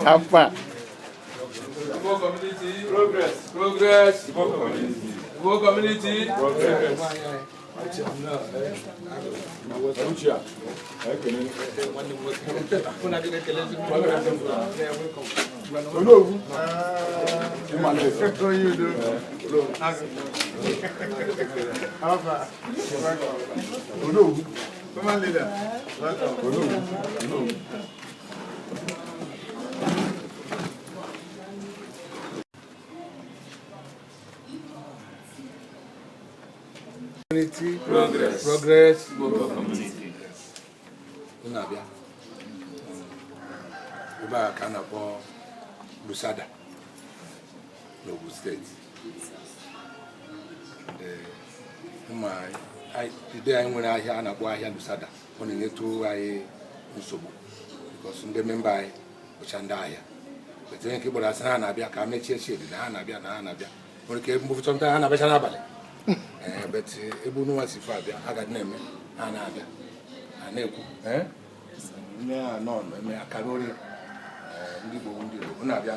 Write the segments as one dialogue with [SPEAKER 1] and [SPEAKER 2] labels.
[SPEAKER 1] Apa?
[SPEAKER 2] Igbo community progress. Progress. Igbo community. Igbo community progress.
[SPEAKER 1] Community
[SPEAKER 2] Progress.
[SPEAKER 1] progress.
[SPEAKER 2] Igbo community.
[SPEAKER 1] Unabia. Eba kana po Lusada. Igbo State. Today I nwere ahịa na-akpọ ahịa Lusada. Ọ na-enyetu anyị nsogbu because ndị member anyị bụcha ndị ahịa. Betenye nke gbara asị ha na-abịa ka mechie shedi na ha na-abịa na ha na-abịa. Nwere ike mbụfụta ha na-abịacha n'abalị. But ebe unu nwa si fa abịa agadi na-eme ha na-abịa ha na-ekwu ime ha nọ eme akara ori ndị Igbo unu na-abịa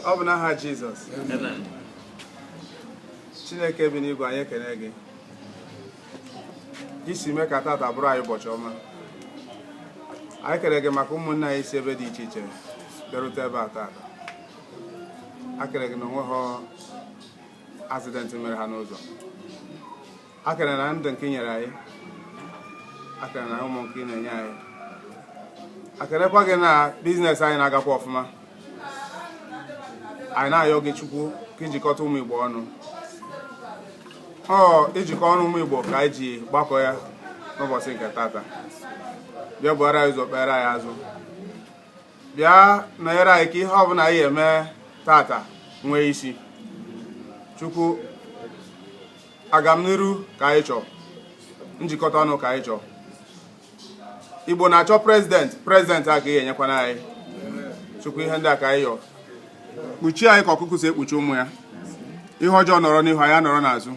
[SPEAKER 3] Ọ bụ n'aha Jizọs. Chineke bi n'igwe, anyị ekele gị. Gị si mee ka tata bụrụ anyị ụbọchị ọma. Anyị kele gị maka ụmụnne anyị si ebe dị iche iche bịarute ebe a tata. A kele gị na onwe ha accident mere ha n'ụzọ. A kele na ndụ nke nyere anyị. A kele na ụmụ nke ị na-enye anyị. A kelekwa gị na biznes anyị na-agakwa ọfụma. Anyị na-ayọ gị Chukwu ka ijikọta ụmụ Igbo ọnụ. Ijikọ ọnụ ụmụ Igbo ka anyị ji gbakọ ya n'ụbọchị nke tata. Bịa buara anyị ụzọ kpere anyị azụ. Bịa nọnyere anyị ka ihe ọbụla anyị eme tata nwee isi. Chukwu, agamniru ka anyị chọọ. Njikọta ọnụ ka anyị chọọ. Igbo na-achọ prezident a ka ị enyekwana anyị. Chukwu, ihe ndị a ka anyị yọọ. Kpuchie anyị ka ọkụkụ si ekpuchi ụmụ ya. Ihe ọjọọ nọrọ n'ihu anyị nọrọ n'azụ.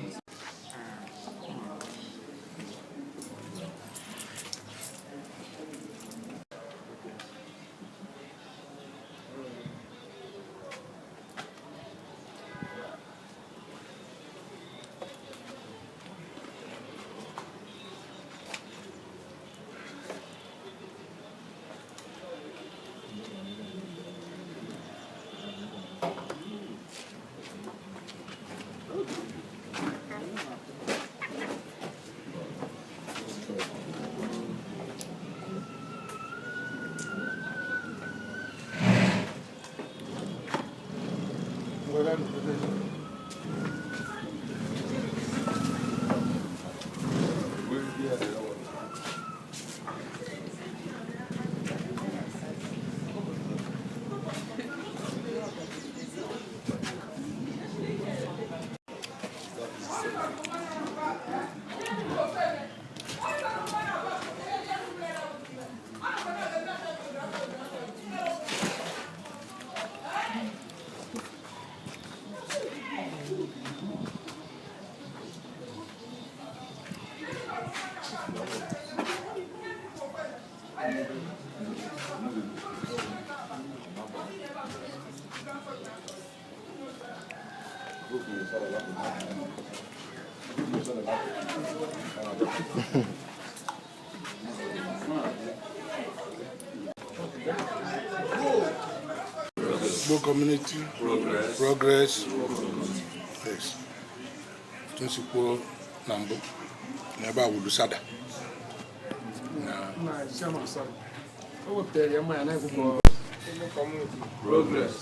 [SPEAKER 1] Igbo community progress. Yes. Tunsikwo na mbụ n'ebe a Lusada.
[SPEAKER 2] Progress.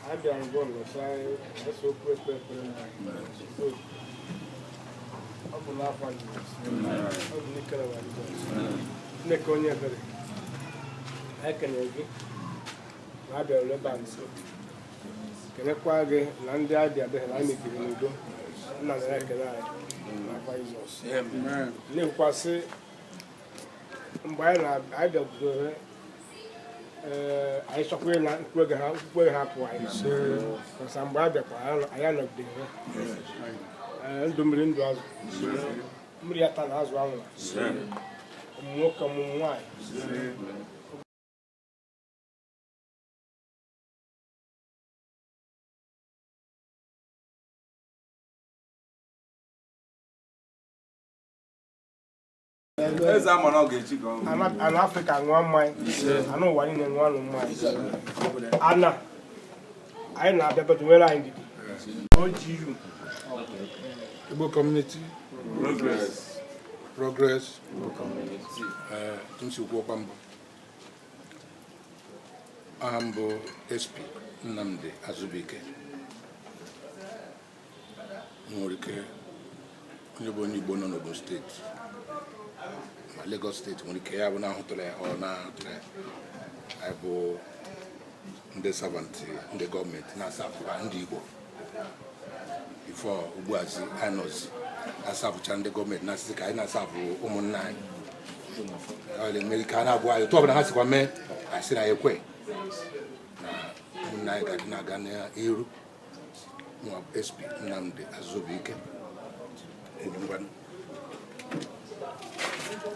[SPEAKER 4] I don't go to say that's so quick. I'm not finding this. I can agree. I don't know about so. Can I quite land the idea that I make it do? Not that I can I. Never quite say. I don't do it. I shall wear not where half wise. Because I'm brother, I am not there. And Dumbrin was Muriatan as well. Welcome, why? An African one mind. I know one in one mind. Anna, I know that when I did.
[SPEAKER 1] Igbo community
[SPEAKER 2] Progress.
[SPEAKER 1] progress.
[SPEAKER 2] Igbo community.
[SPEAKER 1] Tunsikwo kwambo. Ambo SP Nnamdi Azubike. Nwurike onye bụ onye Igbo nọ n'Ogun steeti. Ma Lagos steeti nwere ike ya bụ na ahụtụla ya ọ na-ahụtụla ya. Anyị bụ ndị servant ndị gọọmenti na-asapụkwa ndị Igbo. Before Ugbuazi Anozi asapụcha ndị gọọmenti na-asị ka anyị na-asapụ ụmụnna anyị. Ọ mere ka a na-abụ anyị otu ọbụla ha sikwa mee asị na ekwe na ụmụnna anyị ga-adị na-aga n'iru. Nwa SP Nnamdi Azubike.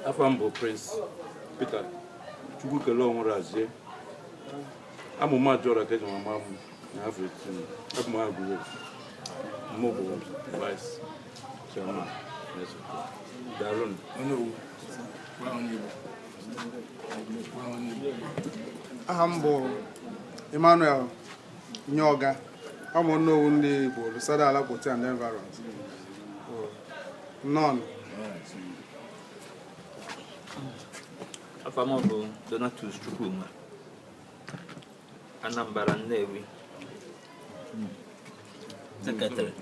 [SPEAKER 5] Afam bụ Prince Peter Chukwukele Onwurazie. Amụma jọrọ ka eji mama m na afọ 18. Abụ m agụrụ mobile vice chairman. Darun.
[SPEAKER 3] Aham bụ Emmanuel Nyoga. I'm on no only Lusada Alakote and environment. None.
[SPEAKER 6] Afam bụ Donatus Chukwuma. Anambra Nnewi. Secretary.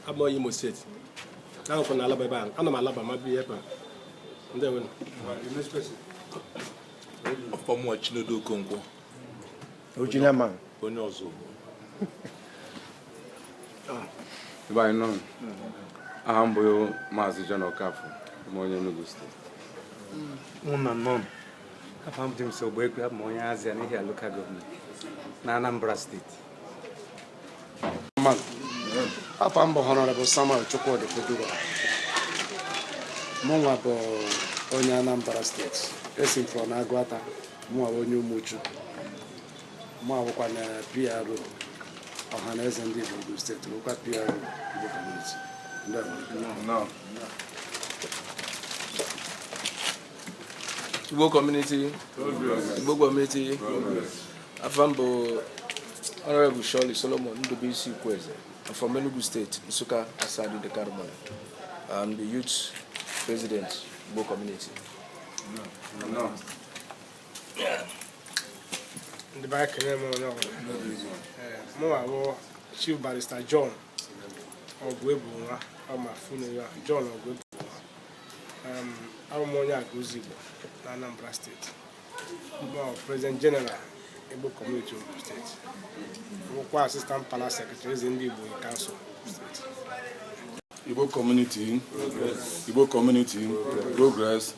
[SPEAKER 4] I'm on Imo State. I'm from Alabama. I'm Alabama. Be here. And then
[SPEAKER 7] From what Chinodo Congo.
[SPEAKER 4] original man.
[SPEAKER 7] Onye ọzọ.
[SPEAKER 8] Ebe anyị nọ, aha m bụ Maazị John Okafọ, m onye Enugu steeti.
[SPEAKER 9] Muna non. Afam dim so boy grab mo nya azia ni here local government. Na Anambra state.
[SPEAKER 4] Man. Afam bụ Honorable Samuel Chukwudi Kuduba. Mwa bụ onye Anambra state. Esi from Agwata. Mwa onye Umuchu. Mwa bụkwa na PRO. Ọhaneze ndị Igbo steeti bụkwa PRO Igbo community.
[SPEAKER 8] No.
[SPEAKER 2] Igbo community. Igbo community. Afam bụ Honorable Shirley Solomon Ndubisi Kweze. I'm from Enugu State, Nsukka Asadi de Carbon. I'm the youth president, Igbo community.
[SPEAKER 8] No.
[SPEAKER 4] Ndị ba ekele m onye ọbụla. Mụnwa bụ Chief Barrister John Ogwebunwa Ọmafune ya John Ogwebunwa. Abụ m onye Agụzi Igbo na Anambra State. Mụ President General Igbo Community of State. Bụkwa Assistant Palace Secretary eze ndị Igbo Council State.
[SPEAKER 1] Igbo community progress.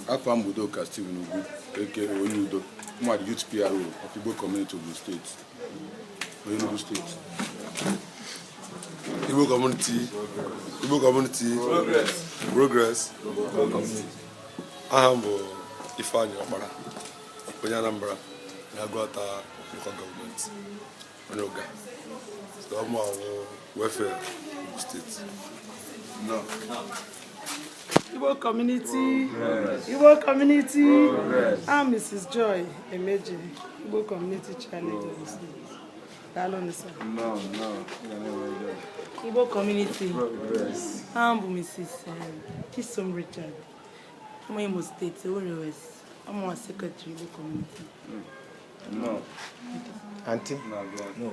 [SPEAKER 1] Afam Budoka Steven Ugu, aka Onyudo, who are the youth PRO of Igbo community of the state. Enugu State.
[SPEAKER 7] Igbo community progress. Aha m bụ Ifeanyi Ọkpara, onye Anambra. Nyagwata local government. Onoga. So I'm welfare state. No.
[SPEAKER 10] Igbo community. Igbo community. I'm Mrs. Joy Emeje. Igbo community challenge.
[SPEAKER 3] No.
[SPEAKER 10] Igbo community. I'm Mrs. Chisom Richard. I'm Imo State, West. I'm a secretary Igbo community.
[SPEAKER 3] No.
[SPEAKER 9] Auntie?
[SPEAKER 3] No.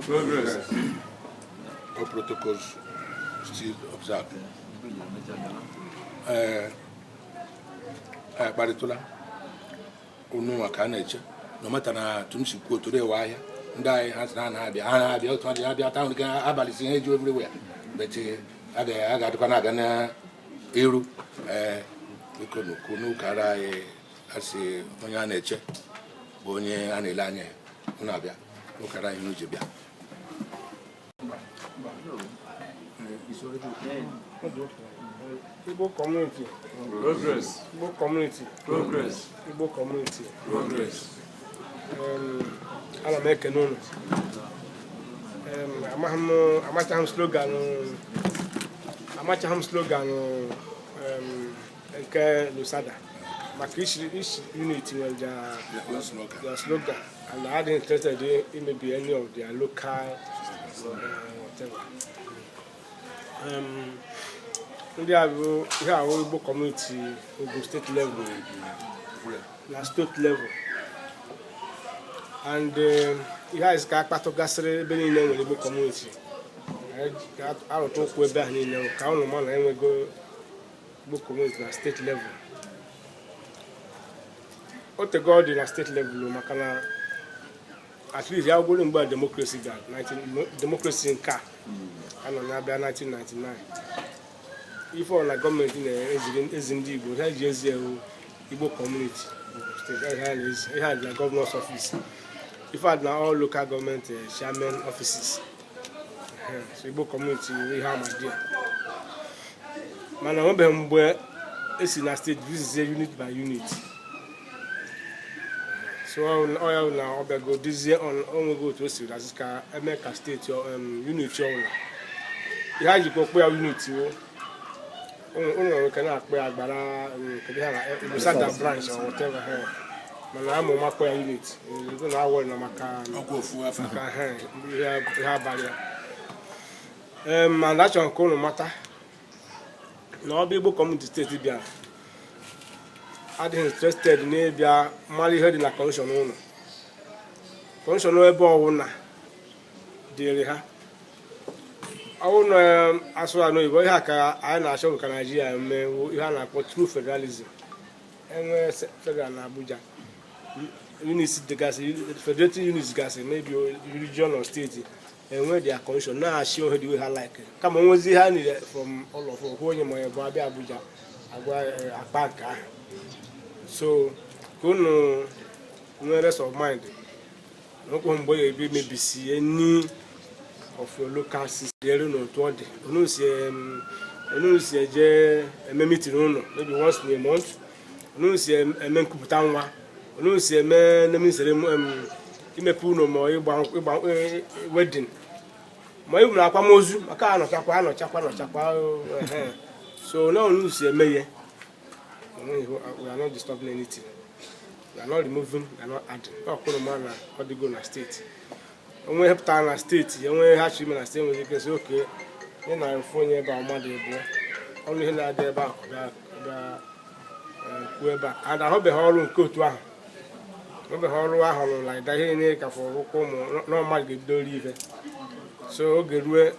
[SPEAKER 1] Progress. All protocols still observed. Baritola, unu akaneche. No matter na tumsi ko today waya. Ndai has na abia otu abia town ga abali sin eju everywhere. But aga to kana ga na eru ikono kunu kara asi onye aneche. Bo onye anele anya unu abia. Ukara inu jibia.
[SPEAKER 4] Igbo community.
[SPEAKER 3] Progress.
[SPEAKER 4] Igbo community.
[SPEAKER 3] Progress.
[SPEAKER 4] Igbo community.
[SPEAKER 3] Progress.
[SPEAKER 4] Ana m ekene unu. Amachaham slogan nke Lusada. Maka each unit nwere their slogan, and I hadn't interested in maybe any of their local whatever. Ndị ahụ Igbo community Ogun state level na state level, and ihe a ka akpatụgasịrị ebe niile nwere Igbo community arụtụ ụkwụ ebe ahụ niile ka ụnụ ma na enwego Igbo community na state level. Otego dị na state level maka na at least ya gwụrụ mgbe democracy ga democracy nke a nọ na-abịa 1999 ife ọ na gọọmenti na-ezi ndị Igbo ha ji ezi ewu Igbo community state ha dị na governor's office ife a dị na all local government chairman offices. So Igbo community ihe amadi mana onwebeghị mgbe esi na state vizie unit by unit. So oil na obiago dizie on onwego otu osi as ka eme ka state unit ọwụla ihe a jikwa okpe ya unit ụlọ nwoke na-akpọ ya agbara Lusada branch or whatever mana amụ makpọ ya unit na awọ na maka ihe abalị ya mana achọrọ nke ụlọ mata na ọbịa Igbo community steeti bịara adịghị interested n'ịbịa mara ihe dị na kọnshọn ụlọ kọnshọn ebe ọwụna dịrị ha ọwụna asụrụ anụ Igbo ihe a ka anyị na-achọ ka Naịjirịa eme ihe a na-akpọ true federalism. Enwe federal na Abuja units dịgasị federative units gasị maybe region or state enwe their kọnshọn na-achị ohe dị ihe ha like kama nwezi ihe ha niile from all of hụ onye ma bụ abịa Abuja agwa akpa nke ahụ. So unu nwere rest of mind n'okwu mgbe ya ebe mebisi any of your local system elu n'otu ọ dị unu si eje eme meeting ụlọ maybe once in a month unu si eme nkupụta nwa unu si eme nemisere imepe ụlọ ma ịgba wedding ma ibu na akwamozu maka anọchakwa so now unu si eme ihe. We are not disturbing anything. We are not removing, we are not adding. Not go na state. When we help na state, when we have to na state, we say okay. You know, phone you about money, only here na there about whoever. And I hope the whole room go to her. Hope the whole room like that. Here ni for come no man get do leave. So get we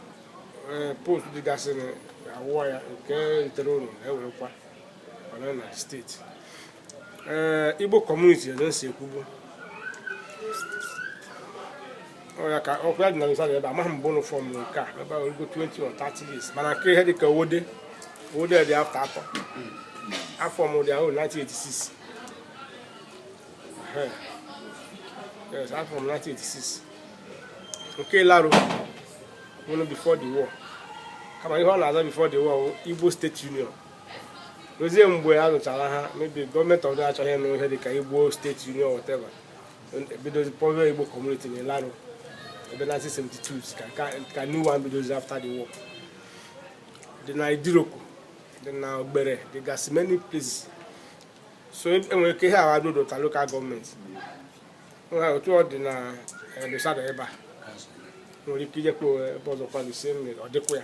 [SPEAKER 4] post the gas in a wire. Okay, interrono. Ewe na state. Igbo community don say kubo. Oya ka okwa dị na Lusada ebe amaghị mbụ n'ụfọm nke a ebe ọ go 20 or 30 years mana nke ihe dị ka wode dị after atọ afọ m dị ahụ 1986 Yes, I'm from 1986. Okay, Laro, before the war. Come on, before the war, Igbo State Union. Rosie mgbe a nụchara ha, maybe gọọmenti ọdụ achọghị ịnụ ihe dịka Igbo State Union or whatever. Ebidozi Power Igbo community in Laro. Ebe 1972, ka new one bidozi after the war. Dị na Idiroko, dị na Ogbere, dị gasị many places. So enwere ike ihe a do ta local government. Otu ọ dị na Lusada ebe a. Nwere ike ijekwa ebe ọzọkwa the same ọ dịkwa ya.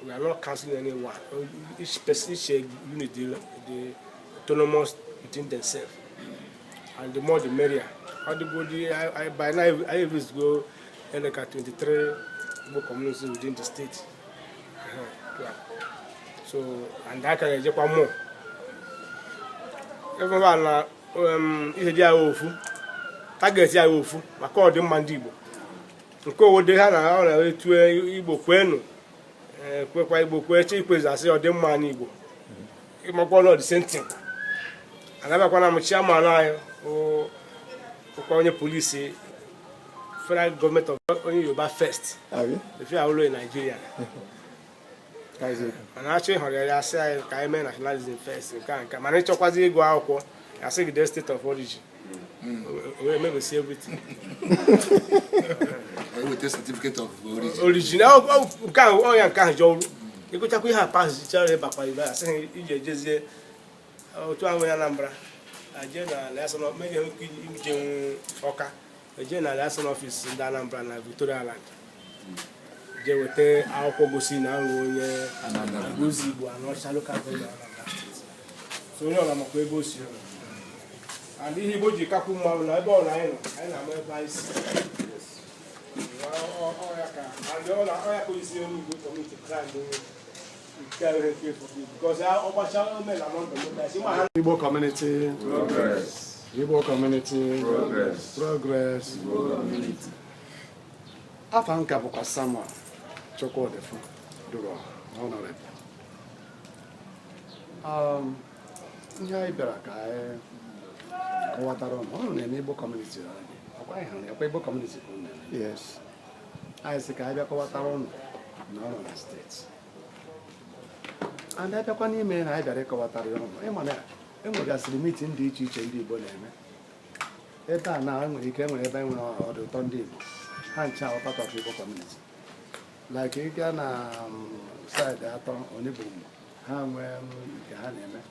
[SPEAKER 4] We are not cancelling anyone. Each unit the autonomous within themselves, and the more the merrier. Everybody, by now I always go like 23 Igbo communities within the state. So and that can get more. Everyone na ihe dia ofu. Target ya ofu. Maka ọ dị mma ndị Igbo. Nke owode ha na ọ na etu Igbo kwenu. Kwekwa Igbo kweche ikwezi asị ọ dị mma n'Igbo. Ịmakwa na the same thing. Anabakwa na chairman anyị kwa onye police federal government of onye Yoruba first. If you are in Nigeria. And actually họrọ ya asị anyị ka anyị mee nationalism first nke mana ịchọkwazi ịgụ akwụkwọ asị gị the state of origin. We may see everything.
[SPEAKER 1] With the certificate of origin.
[SPEAKER 4] Origin. Oh, yeah, can't you? You go check we have passed each other back by you. I say, you just say, oh, to our number. I general lesson of maybe you Oka. A general lesson office in Danambra and Victoria Island. They will tell our Pogosi now, and Guzibu and not Shaloka. So, you know, I'm a Quebos. And he would you couple more than I born, I know, and I'm advice. And the other police only go for me to cry because I overshadow men among the Igbo community progress. Igbo community progress. After Uncle Samuel Choko the food, Duro, honorable. Yeah, Iberaka, Kawataron, on an Igbo community. Igbo community. Yes. I say I be Kawataron, no on the states. And I be kwani me na I be Kawataron. E mana e mo gas meeting dị iche iche ndị Igbo na-eme. Ebe a na enwere ike enwere ebe enwere ọdụ ụtọ ndị Igbo. Ha ncha are part of Igbo community. Like ị gaa na side atọ Onigbo, ha nwee nke ha na-eme.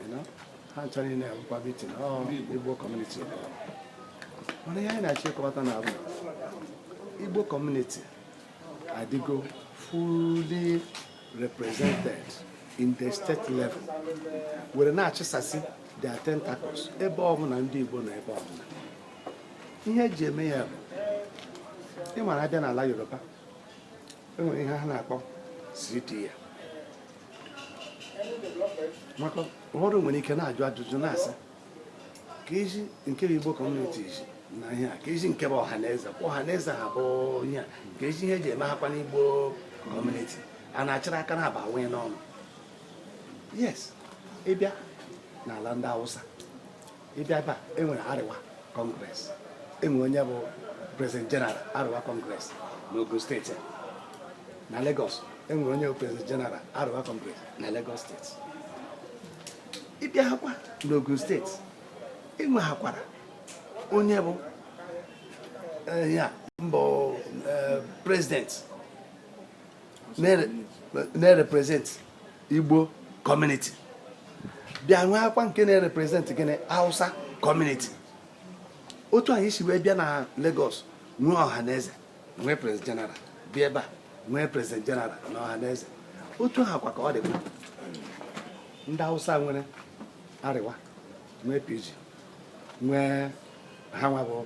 [SPEAKER 4] You know? Ha ncha niile na meeting Igbo community. Mana ihe anyị na-achọ ịkọwata na abụ Igbo community adịgo fully represented in the state level. Were na-achịsasị their tentacles ebe ọbụla ndị Igbo na ebe ọbụla. Ihe eji eme ya bụ ịmara abịa n'ala Yoruba enwere ihe ha na-akpọ CDA. Maka ọrụ nwere ike na-ajụ ajụjụ na-asị ka ezi nke Igbo community ji na ihe a ka ezi nke bụ ọhaneze ha bụ ihe a ka ezi ihe eji eme hakwa n'Igbo community a na-achịrị aka na aba nwee n'ọnụ. Yes, ịbịa n'ala ndị Hausa ịbịa ebe a enwere Arewa Congress, enwere onye bụ President General Arewa Congress n'Ogun State. Na Lagos enwere onye bụ President General Arewa Congress na Lagos State. Ịbịa hakwa n'Ogun State enwe hakwara onye bụ ya mbụ president na-represent Igbo community. Bịa nwee akwa nke na-represent gịnị Hausa community. Otu anyị si wee bịa na Lagos nwee ọhaneze nwee president general, bịa ebe a nwee president general na ọhaneze. Otu ha kwa ka ọ dịkwa ndị Hausa nwere Arewa nwee PG nwee ha nwa bụ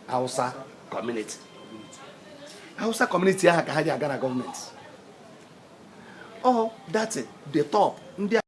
[SPEAKER 4] Hausa community. Hausa community aha ka ha ji aga na gọọmenti. Oh, that's it. The top. Ndị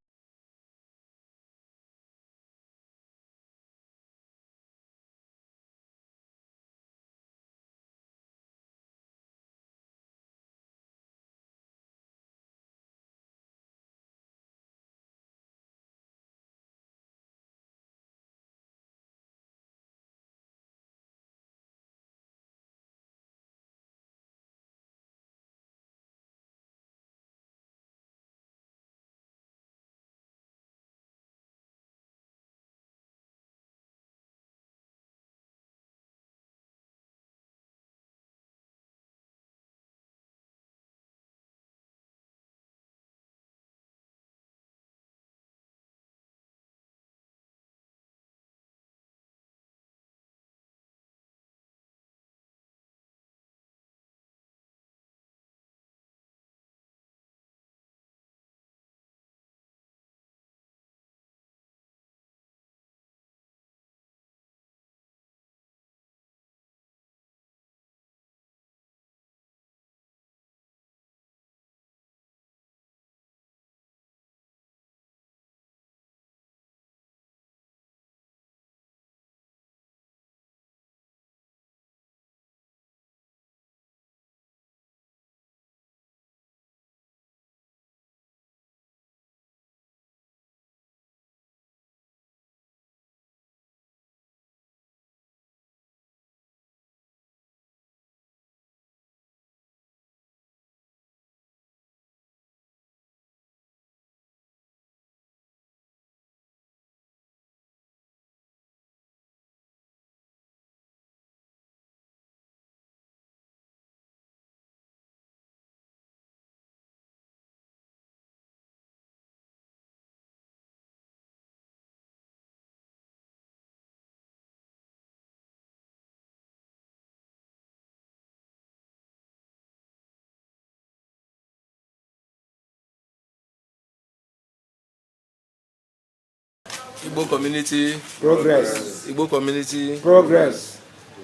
[SPEAKER 2] Igbo community
[SPEAKER 3] Progress.
[SPEAKER 2] Igbo community
[SPEAKER 3] Progress.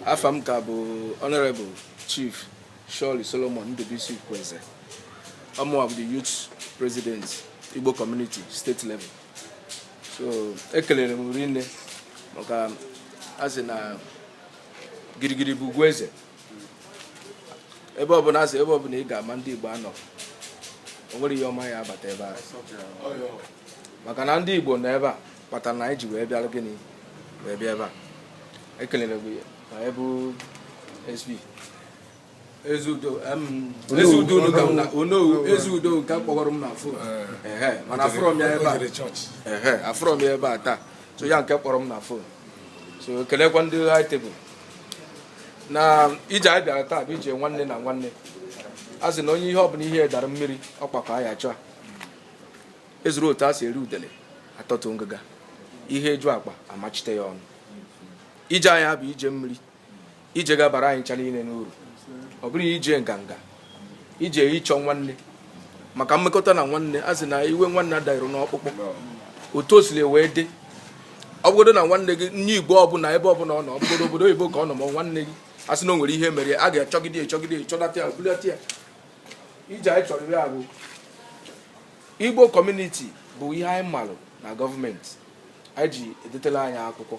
[SPEAKER 2] Afam ka bụ Honorable Chief Shirley Solomon Ndubisi Kweze. I'm one of the youth presidents Igbo community state level. So ekelere m rinne maka asị na girigiri bụ gweze. Ebe ọbụla asị ebe ọbụla ị ga-ama ndị Igbo anọ. O nwere ihe ọma ya abata ebe a. Maka na ndị Igbo nọ ebe a kpatara na anyị ji wee bịara gịnị wee bịa ebe a. Ekelere m ya ma ebu SB Ezudo Ezudo ka m na ono Ezudo ka kpọgọrọ m na fon mana afọrọ m ya ebe a afọrọ m ya ebe a taa so ya nke kpọrọ m na fon so kelekwa ndị high table na ije anyị bịara taa bụ ije nwanne na nwanne a sị na onye ihe ọbụla ihe dara mmiri ọkpakọ ya chọọ ezuru otu a si eri udele atọtụ ngịga ihe eju akpa amachite ya ọnụ ije anyị bụ ije mmiri ije gabara anyị ncha niile n'uru ọ bụrụ ije nganga ije ịchọ nwanne maka mmekọta na nwanne a sị na iwe nwanne adairu n'ọkpụkpụ otu o siri wee dị ọ bụgodo na nwanne gị nye Igbo ọbụla ebe ọbụla ọ nọ ọ bụgodo obodo oyibo ka ọ nọ ma nwanne gị a sị na o nwere ihe mere a ga-achọgide chọdata ya bulata ya ije anyị chọrọ ya bụ Igbo community bụ ihe anyị malụ na gọọmenti anyị ji edetela anyị akwụkwọ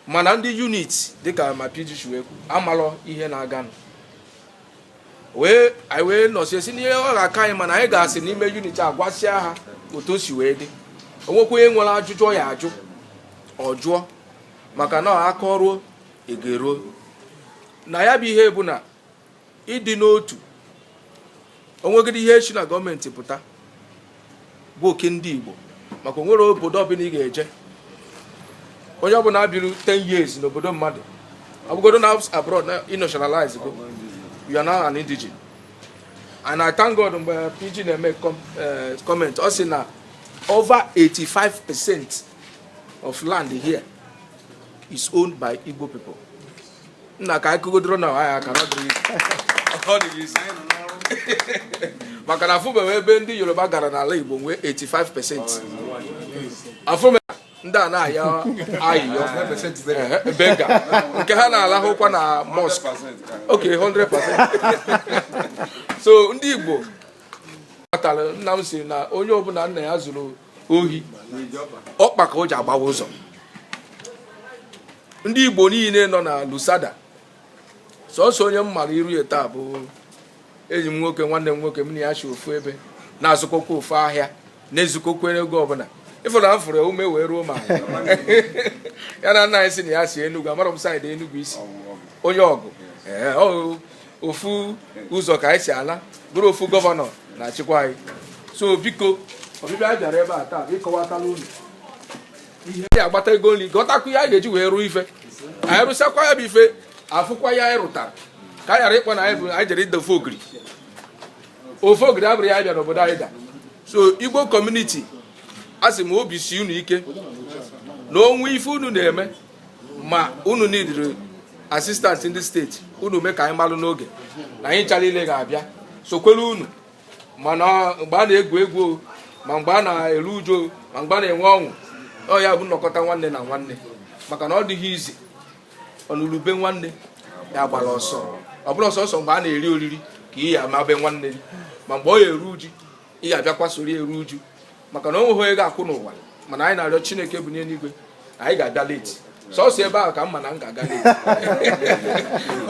[SPEAKER 2] mana ndị unit dịka ma PG wekwu amalọ ihe na-aganụ anyị wee nọsie si n'ihe ọ ga-aka anyị mana anyị ga-asị n'ime unit agwasịa ha otu o si wee dị onwekwa onye nwere ajụjụ ya ajụ ọ jụọ maka na aka ọrụ egeruo na ya bụ ihe bụ na ịdị n'otu onwegide ihe echi na gọọmenti pụta bụ oke ndị Igbo maka onwere obodo ọbụla ị ga-eje onye ọbụla biri 10 years n'obodo mmadụ ọ bụgodo na abroad na nationalize go you are now an indigene and I thank God mgbe PG na-eme comment ọ sị na over 85% of land here is owned by Igbo people. Nna ka akụgodoro na ya aka ọ dịrị isi maka na afụbewe ebe ndị Yoruba gara n'ala Igbo nwee 85%. Afụme ndị a na-aya ayịyọ bega nke ha na-alahụkwa na mosque. Okay, 100%. So ndị Igbo kpatara nna m si na onye ọbụla nna ya zụrụ ohi ọkpa ka o ji agbawa ụzọ. Ndị Igbo niile nọ na Lusada sọsọ onye m mara iru ya taa bụ enyi m nwoke nwanne m nwoke m na ya shi ofu ebe na-azụkọkwa ofu ahịa na-ezukọkwa ego ọbụla ịfụrụ afụrụ ume wee ruo ma ya na nna anyị si na ya si Enugu amara m saịdị Enugu isi onye ọgụ ofu ụzọ ka anyị si ala bụrụ ofu gọvanọ na-achịkwa anyị. So biko ọbịbịa anyị bịara ebe a taa ịkọwatala unu ihe ya agbata ego nri gọtakwa ya ga-eji wee ruo ife anyị rụsakwa ya bụ ife afụkwa ya anyị rụtara ka anyị ghara ịkpọ na anyị jere ide ofe ogiri abụrụ ya bịara obodo anyị da. So Igbo community a sị m obi si unu ike na onwe ife unu na-eme ma unu nidiri asistant ndị steeti unu mee ka anyị malụ n'oge na anyị nchara ile ga-abịa sokwere unu mana mgbe a na-egwu egwu ma mgbe a na-eru uju ma mgbe a na-enwe ọṅụ ọ ya bụ nnọkọta nwanne na nwanne maka na ọ dịghị izi ọnụlube nwanne ya gbara ọsọ ọ bụrụ ọsọ mgbe a na-eri oriri ka ị ya amabe nwanne gị ma mgbe ọ ya eru uju ị ya abịakwa soro eru uju maka na o nweghị onye ga-akwụ n'ụwa mana anyị na-arịọ Chineke bụ n'eluigwe anyị ga-abịa leti sọsọ ebe ahụ ka mma na m ga-aga leti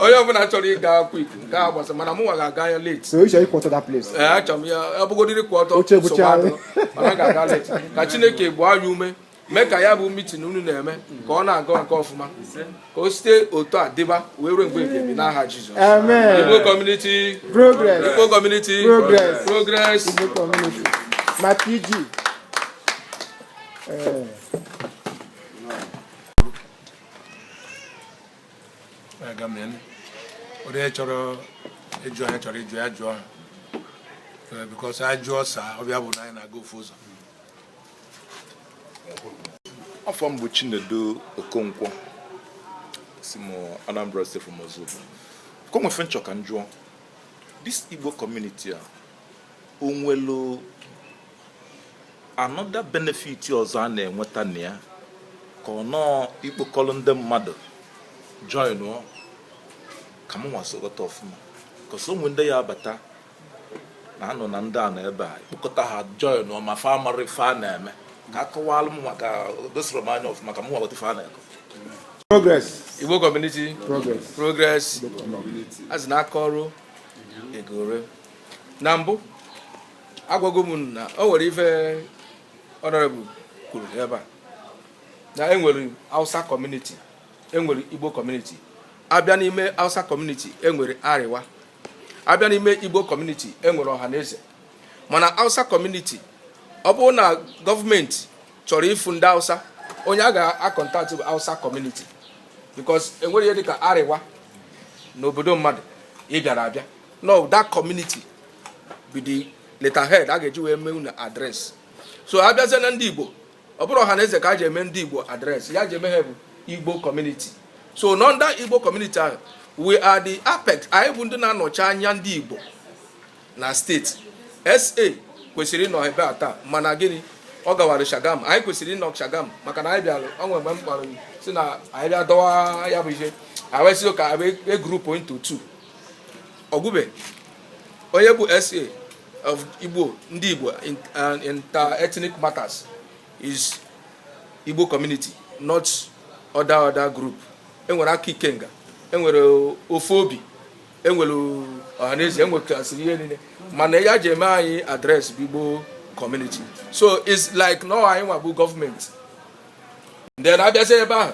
[SPEAKER 2] onye ọbụla chọrọ ịga akwụ iko nke a gbasa mana mụnwa ga-aga ya leti achọrọ m ya abụgodiri kwụ ọtọ mana m ga-aga leti ka Chineke gbaa anyị ume mee ka ya bụ mitin unu na-eme ka ọ na-aga nke ọfụma ka o site otu a dịba wee ruo mgbe ebibi n'aha Jizọs. Igbo community progress. Igbo community progress.
[SPEAKER 3] Igbo community. Ma PG.
[SPEAKER 1] Onye chọrọ ịjụ anyị chọrọ ịjụ ya jụọ ha because anyị jụọ saa ọbịa bụ na anyị na-aga ofu ụzọ.
[SPEAKER 11] Afọ m bụ Chinedu Okonkwo si m Anambra State from Ozugbo. Ka o nwefe nchọ ka m jụọ this Igbo community a onwelu another benefit ọzọ a na-enweta na ya ka ọ nọọ ikpokọrọ ndị mmadụ join ọ ka m nwasogota ọfụma because ụmụ ndị ya abata na anọ na ndị a na ebe a ikpokọta ha join ọ ma fa amara ife a na-eme ka akọwalụ m maka dosoro m anya ọfụma ka m nwagota ife a na-eko.
[SPEAKER 2] Progress. Igbo community. Progress. As na aka ọrụ egore. Na mbụ agwago m na o nwere ife honorable kwuru ebe a na enwere Hausa community, enwere Igbo community. Abịa n'ime Hausa community enwere Ariwa. Abịa n'ime Igbo community enwere Ọhaneze. Mana Hausa community ọ bụrụ na gọọmenti chọrọ ịfụ ndị Hausa, onye a ga-akọntaktị bụ Hausa community because enwere ihe dịka Ariwa n'obodo mmadụ ị bịara abịa. No, that community be the letterhead a ga-eji wee mee unu adres. So abịazie na ndị Igbo, ọ bụrụ Ọhaneze ka a ji eme ndị Igbo adres, ya ji eme ha bụ Igbo community. So n'ụda Igbo community ahụ, we are the apex. Anyị bụ ndị na-anọchi anya ndị Igbo na steeti. SA kwesịrị ịnọ ebe a taa, mana gịnị ọ gawara Shagam. Anyị kwesịrị ịnọ Shagam maka na anyị bịara onwe mgbe m kpọrọ si na anyị bịa dọwa ya bụ ihe anyị si ka a group into two. Ogube onye bụ SA of Igbo, ndị Igbo inter-ethnic matters is Igbo community, not other group. Enwere aka Ikenga, enwere ofe obi, enwere Ọhaneze, enwekasịrị ihe niile, mana ya ji eme anyị adres bụ Igbo community. So it's like no anyị nwa bụ gọọmenti. Then abịazi ebe ahụ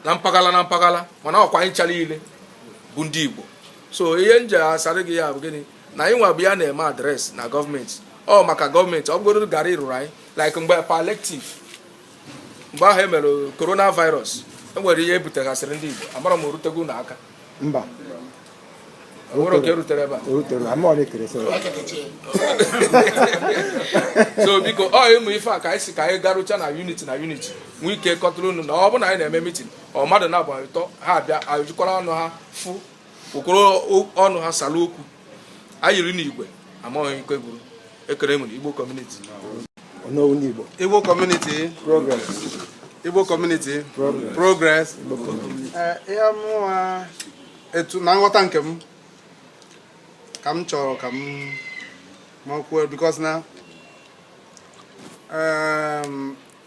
[SPEAKER 2] na mpaghara mana ọkwa anyị chara ile bụ ndị Igbo. So ihe nje asarị gị ya bụ gịnị na anyị nwa bụ ya na-eme adres na gọọmenti. Ọ maka gọọmenti ọ bụrụ gara ịrụrụ anyị like mgbe palliative, mgbe ahụ emere coronavirus, enwere ihe ebutegasịrị ndị Igbo. Amara m orutego n'aka
[SPEAKER 12] mba
[SPEAKER 2] nwere ka erutere ebe a. So biko ọ ịmụ ife a ka anyị si ka anyị garucha na unity nwee ike kọtụrụ unu na ọ bụ na anyị na-eme mitin ọ mmadụ na-agba ụtọ ha abịa ajụkwara ọnụ ha fụ okoro ọnụ ha sara okwu anyị yiri n'igwe amaghị ike buru ekere nwere Igbo community.
[SPEAKER 3] Igbo community progress. Ihe mụwa etu na nghọta nke m ka m chọrọ ka m makwuo because na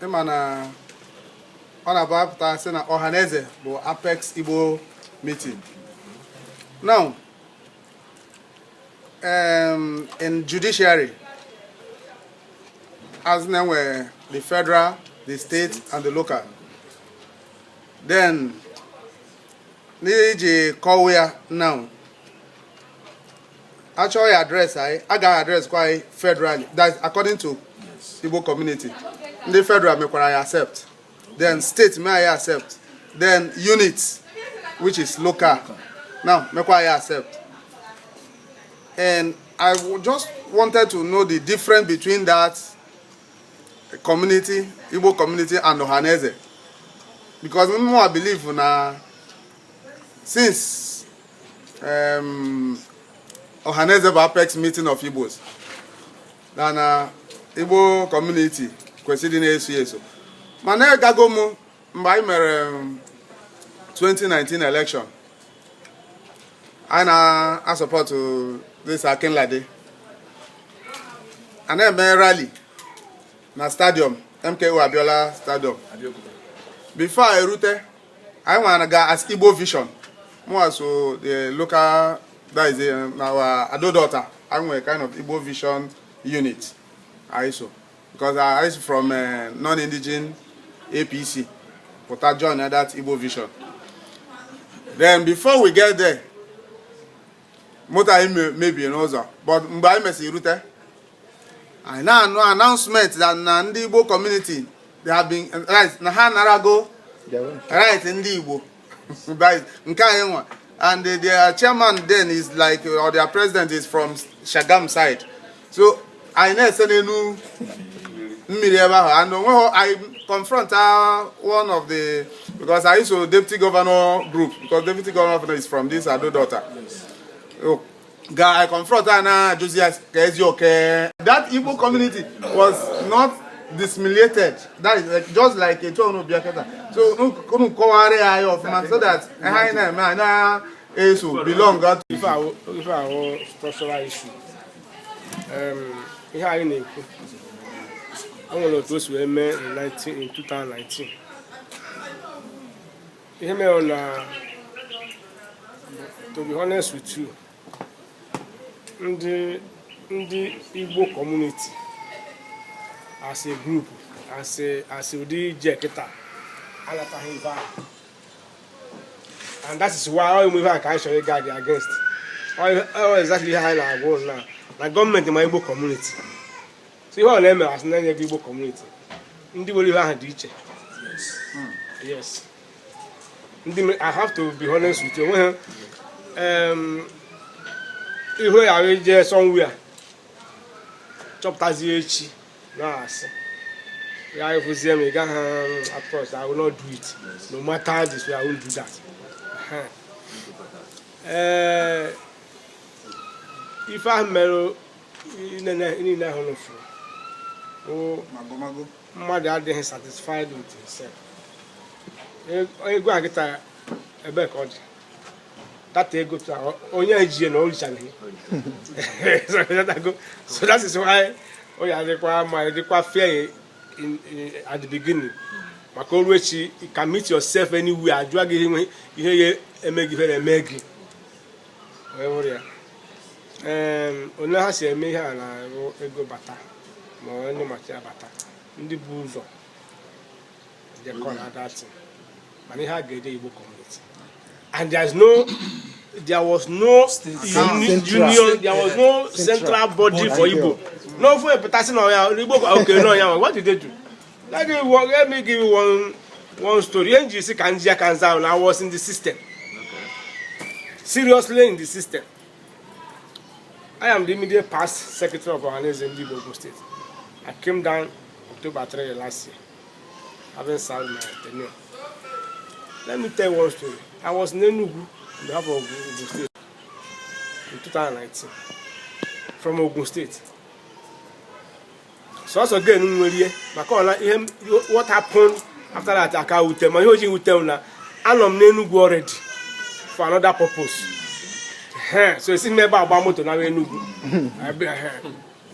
[SPEAKER 3] ịma na ọ na-abapụta sị na Ọhaneze bụ apex Igbo meeting. Now in judiciary, as now the federal, the state, and the local. Then, Niji Kowea now. Actually, address I got address quite federally. That's according to Igbo community. The federal may I accept. Then state may I accept. Then units, which is local. Now, may I accept. And I just wanted to know the difference between that community, Igbo community, and Ọhaneze. Because I believe na since Ọhaneze bụ apex meeting of Igbos, then Igbo community kwesịrị na-eso eso. Mana gago m mgbe anyị mere 2019 election, I na support this Akinlade. And then a rally na stadium, MKO Abiola Stadium. Before I route, I want to go as Igbo Vision. More so the local, that is our adult daughter. I'm a kind of Igbo Vision unit. ISO. Because I is from non-indigenous APC. But I joined that Igbo Vision. Then before we get there, maybe another, but by Messi Rute, I now know announcement that the Igbo community they have been right. Narago, right in the Igbo, and their chairman then is like, or their president is from Shagam side. So I know new and I confront one of the, because I used to deputy governor group, because deputy governor is from this adult daughter. Guy, I confront her now. That Igbo community was not dissimulated. That is like, just like a child biaketa. So unu kọwara ya ọfụma so that anyị na-eme anyị na-eso belong to.
[SPEAKER 4] If our structural issue, ihe anyị na-ekwu, o nwere otu o si wee mee in 2019. Ihe mere na, to be honest with you, ndị Igbo community as a group, as ụdị ije kịta alataghị ife ahụ. And that is why all we can actually guard against. All exactly how I go now. The government in my Igbo community. See what I mean as an Igbo community. Ndi will have to each. Yes. I have to be honest with you. If we are just somewhere, chop tazi no as. Yeah, if we see me, of course, I will not do it. No matter this way, I won't do that. If I mero in the home oh, mother is satisfied with himself. I go and get a back on that. They go to only and all channel. So that is why I require fear at the beginning. Always you can meet yourself anywhere. Drag him here, make a Maggie. Only has a me and I go bata. More any material bata. In the bulls, they call that thing. But he had get the Igbo community. And there was no union, there was no central body for Igbo. No for a petition or Igbo. Okay, no, what did they do? Let me give you one story. NGC Kanjia Kanza, when I was in the system. Seriously in the system. I am the immediate past secretary of Ohanes in Igbo State. I came down October 3 last year, having served my tenure. Let me tell you one story. I was in Enugu on behalf of Ogun State in 2019 from Ogun State. So also again, what happened after that? I will tell you. I will tell you. I'm Enugu already for another purpose. So it's in me about motor now Enugu.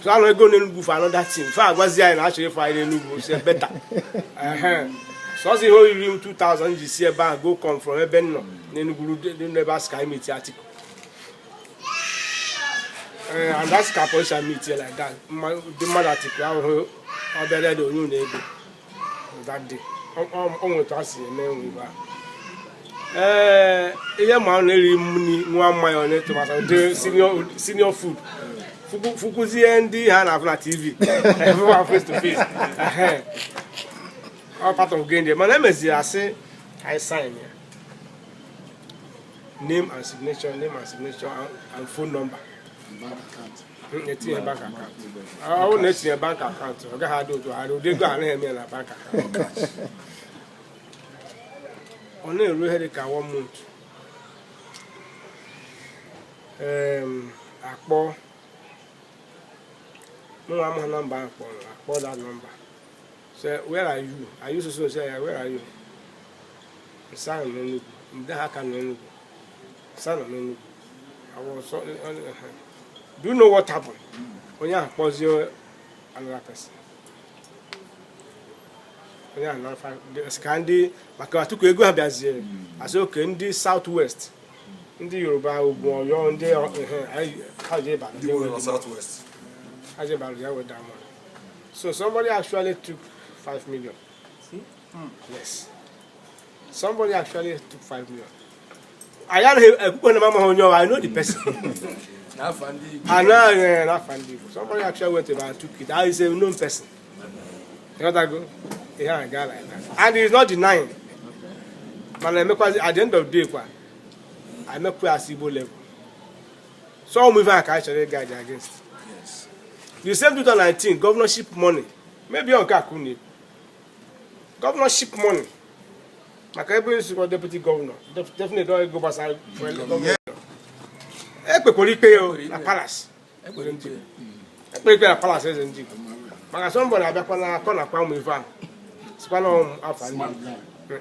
[SPEAKER 4] So I'm going to Enugu for another thing. If I was there and actually for Enugu, it's better. So as the whole year 2000, you see a bank go come from Ebenno. Enugu they never sky meet article. And that's capital meeting like that. The mother article, I'll be ready to you that day. I'm going to ask you, man. Man, really money, 1 mile on it to senior food. Fukuzi and the hand of TV. Everyone face to face. All part of game. My name is Yase. I sign here. Name and signature, and phone number. Bank account. Bank account. I will need a bank account. Okay, how do I do? They go and let me in a bank account. Only a real headache 1 month. Akpo. No, I'm a number. Akpo that number. Say, where are you? I used to say, where are you? Son of Enugu. I can Enugu. Son of Enugu. I was so. Do you know what happened? When you pause your another person. When you another Scandi, but I took a go I said, okay, in the southwest, in the Yoruba, you're on there. How do you southwest? How do you so somebody actually took 5 million. Yes. Somebody actually took 5 million. I know the person. I know, not somebody actually went about and took it. I is a known person. You know that go? Yeah, a guy like that. And he's not denying. But at the end of the day, I make a Igbo level. So we can actually guide against. Yes. The same 2019 governorship money. Maybe on Kakuni. Governorship money. Like every deputy governor. Definitely don't go back for governor. A palace. A palace is indeed. maka somebody abịakwa na-akọ nakwa ụmụ ife a sikwa na afa ndị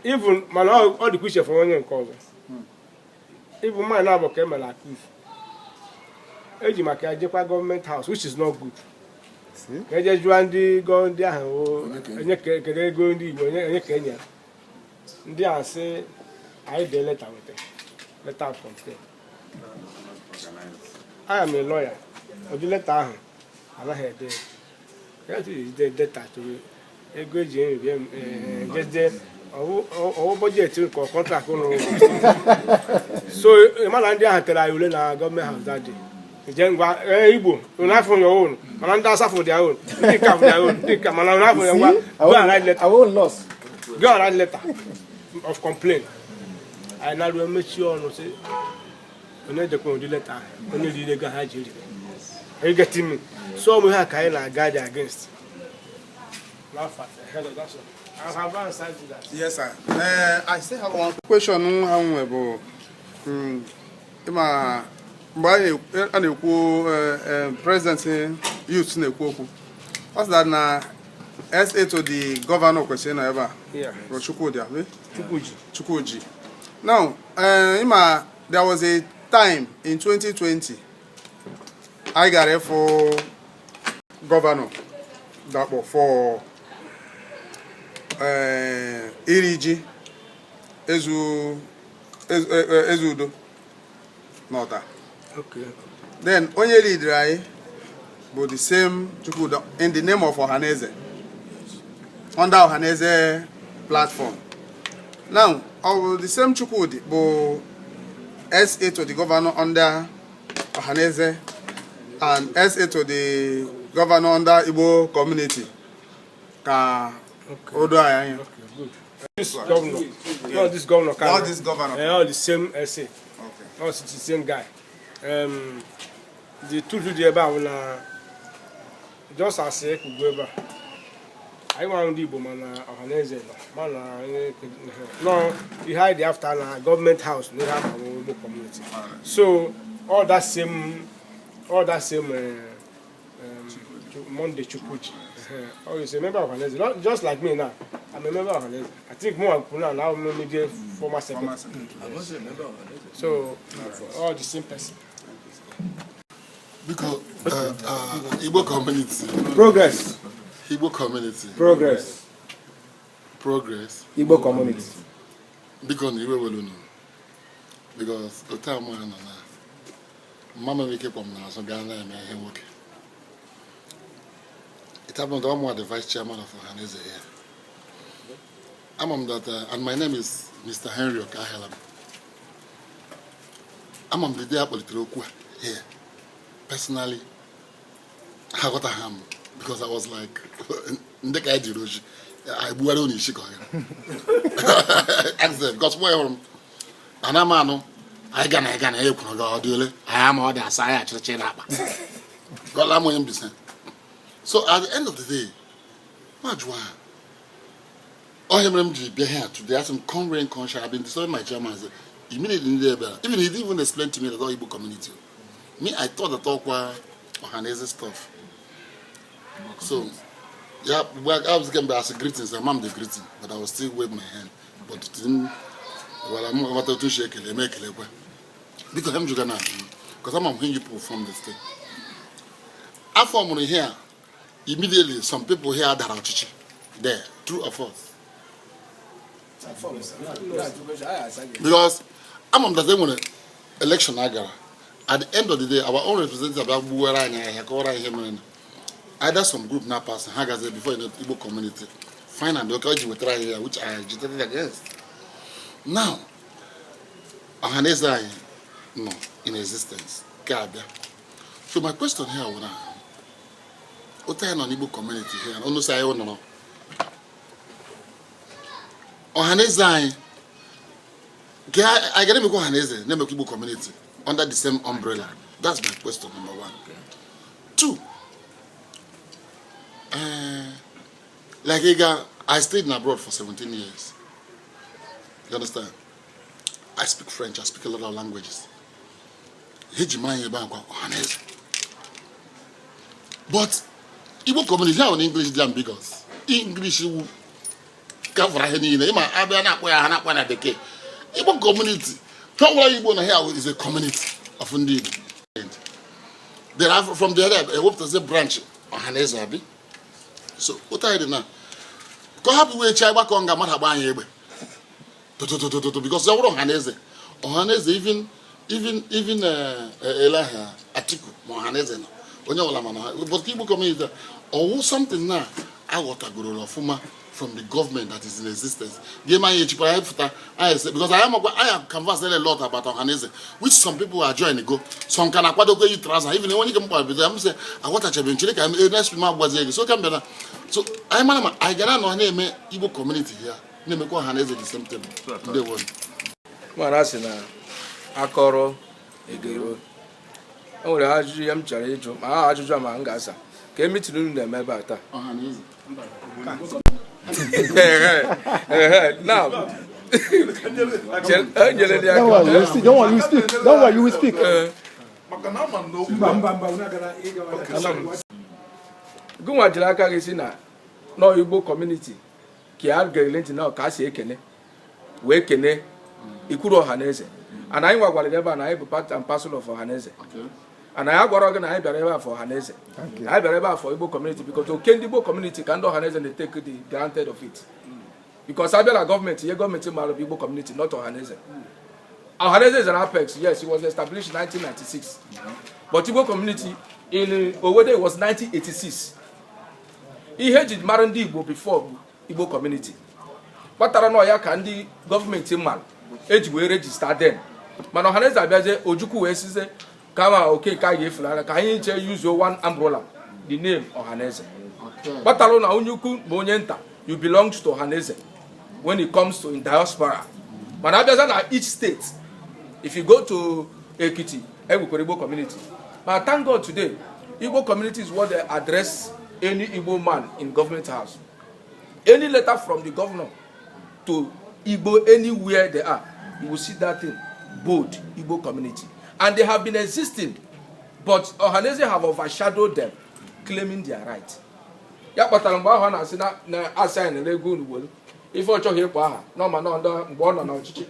[SPEAKER 4] even mana ọ dịkwa iche fọrọ onye nke ọzọ even mine na-abụ ka emere akụf eji maka ya jekwa gọọmenti haus which is not good ka eje jụọ ndị ahụ enye kere ego ndị Igbo enye ka enye ndị a sị anyị dee leta of complaint. I am a lawyer. Ụdị leta ahụ anaghị ede ede data to ego eji jeje ọwụ bọjetị nke kọntraktị ụlọ so mana ndị ahụ tere anyị ule na gọọmenti haus that day je ngwa Igbo n'afọ ya own mana ndị asafụ dị ahụ ndị ka dị ahụ ndị ka mana n'afọ ya ngwa go and write letter of complaint anyị na-arụ emechi ọnụ sị onye dekwa ụdị leta onye riri ego ha jiri are you getting me? So we have kind of guard against. I have answered that.
[SPEAKER 3] Yes, sir. I still have one question. President youth what's that now? SA to the governor question ever.
[SPEAKER 4] Yeah.
[SPEAKER 3] Chukwuji. Now, there was a time in 2020. I got it for governor that for Iriji Ezudo not that.
[SPEAKER 4] Okay.
[SPEAKER 3] Then onye leader I but the same Chukwuda in the name of Ohaneze under Ohaneze platform. Now the same Chukwudi but SA to the governor under Ohaneze and SA to the governor under Igbo community.
[SPEAKER 4] Okay, good. This governor, not this governor.
[SPEAKER 3] Not this governor.
[SPEAKER 4] All the same SA.
[SPEAKER 3] Okay.
[SPEAKER 4] Not the same guy. The two to the about just as I could go over. I want the Igbo man Ohaneze man. No, he hide after a government house. We have our Igbo community. So all that same Monday Chukwuji. Oh, you're a member of Hanese, not just like me now. I'm a member of Hanese. I think more now I'm a former secretary. So, all the same person.
[SPEAKER 7] Because Igbo community.
[SPEAKER 9] Progress.
[SPEAKER 7] Igbo community.
[SPEAKER 9] Progress.
[SPEAKER 7] Progress.
[SPEAKER 9] Igbo community.
[SPEAKER 7] Because Igbo will know. Because the time when Mama make up on now, so Ghana and him work. It happened that I'm the vice chairman of Ohaneze here. I'm that, and my name is Mr. Henry Okahelam. I'm the day Apolitrokwa here. Personally, I got a ham because I was like, I bought on Chicago. Because where and I'm I am all that I actually change up. God, I'm going to so at the end of the day, Majwa, all him be here today. Have some conveying conscious. I've been disturbing my chairman. Immediately there, even he didn't even explain to me that all Igbo community. Me, I thought that all was Ohaneze stuff. So, yeah, I was getting as a greetings. I'm the greeting, but I was still wave my hand. But it didn't. Well, I'm about to shake it, make it. Because I'm Jugana, because I'm when you from the state. After I'm here, immediately some people here that are chichi there, true or false? Because I'm on the same when election agara. At the end of the day, our own representative about either some group now pass Hagaze before in the Igbo community. Fine and okay, you will try here, which I agitated against. Now, Ohaneze no in existence. So my question here is, what are you Igbo community here? I say I don't know. Ohaneze, I get to go Ohaneze, name of Igbo community under the same umbrella. That's my question number one. Two, like I stayed in abroad for 17 years. You understand? I speak French. I speak a lot of languages. But Igbo community now in English they ambiguous. English will cover any name. I be Igbo community. Probably Igbo here is a community of indeed. There are from the other I hope to say branch on Hanezabi. So what I did now? Go happy with Chaiba Konga Matabanye because they were on Hanese. On Hanese even Elaha Atiku Mohanese. But people coming or something now. I want to go from the government that is in existence. Because I have conversed a lot about Ohanese, which some people are joining go. Some can acquire you trust. Even when you come up with them, say I want to change. I'm a nice man was so come better. So I get no name Igbo community here. Name ko Ohanese the same thing. They won.
[SPEAKER 2] Manasina akọrọ egero. O nwere ajụjụ ya m chọrọ ịjụ ma ajụjụ ma m ga-asa ka emitiri unu na-eme ebe a taa. Now,
[SPEAKER 12] don't worry, you will speak.
[SPEAKER 2] Gụnwa jiri aka gị si na Igbo community ka a ga-ele ntị na ka si ekene wee kene Ikuru Ohaneze. And anyị gwagwara ebe a na anyị bụ part and parcel of Ohaneze. And I agwara gị na anyị bịara ebe a for Ohaneze. I bịara ebe a for Igbo community because okay Igbo community ka ndị Ohaneze they take the granted of it. Because I believe government, your government is Igbo community, not Ohaneze. Ohaneze is an apex, yes, it was established in 1996. But Igbo community in Owede was 1986. He had Marandi Igbo before Igbo community. But I don't know ya can the government in man age we register then. Man Ohaneze abiaje Ojuku wesize kama okay ka yefula ka anyị use one umbrella the name Ohaneze. But alone na unyuku bonyenta you belong to Ohaneze when it comes to in diaspora. But now each state, if you go to Ekiti, Igbo community. But thank God today, Igbo community is what they address any Igbo man in government house. Any letter from the governor to Igbo anywhere they are, you will see that thing, bold Igbo community. And they have been existing, but Ohaneze have overshadowed them, claiming their right. Ya kpatara mgbe ahụ na-asị na asị na ego n'ugbo ife ọchọ ha ịkwa aha nọma nọ mgbe ọ nọ n'ọchịchị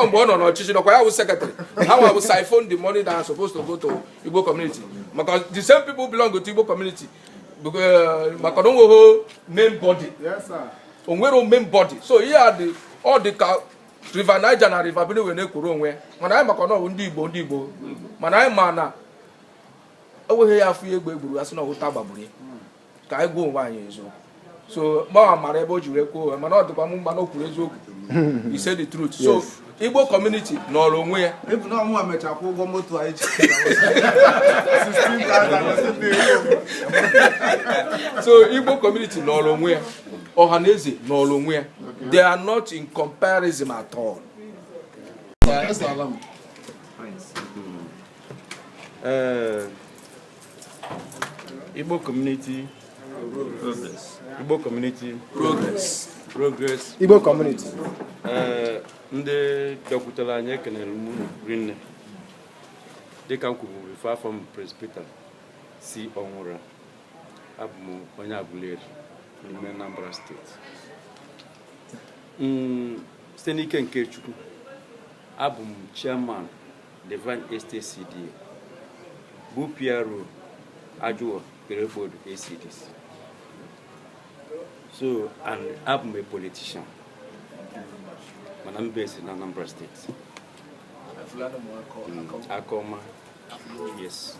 [SPEAKER 2] mgbe ọ nọ n'ọchịchị nọkwa ya bụ secretary ha nwa bụ siphon the money that are supposed to go to Igbo community because the same people belong to Igbo community maka na onweghị main body onwere main body so here are the all the River Niger na River Benue na-ekwuru onwe mana anyị maka na ọ bụ ndị Igbo mana anyị ma na onweghị ya afọ egbe egburu asị na ọhụta gbagburu ka anyị gụọ onwe anyị eziokwu so ma mara ebe o ji wee kwuo mana ọ dịkwa m mma na o kwuru eziokwu he said the truth so Igbo community nọrọ onwe ya
[SPEAKER 3] ebu na ọmụ amechakwa ụgwọ moto anyị
[SPEAKER 2] so Igbo community nọrọ onwe ya Ohaneze nọrọ onwe ya they are not in comparison at all.
[SPEAKER 5] Igbo community progress. Igbo community
[SPEAKER 2] progress.
[SPEAKER 12] Igbo community.
[SPEAKER 5] Ndị bịakwutere anyị ekenere m rinne dịka m kwuru ife afọ m presbyter si ọnwụra abụ m onye Aguleri n'ime Anambra steeti site n'ike nke Chukwu abụ m chairman Divine Estate CDA bụ PRO Ajuwo Perebodo ACDC so and I'm a politician but I'm based in Anambra State. Akoma, yes.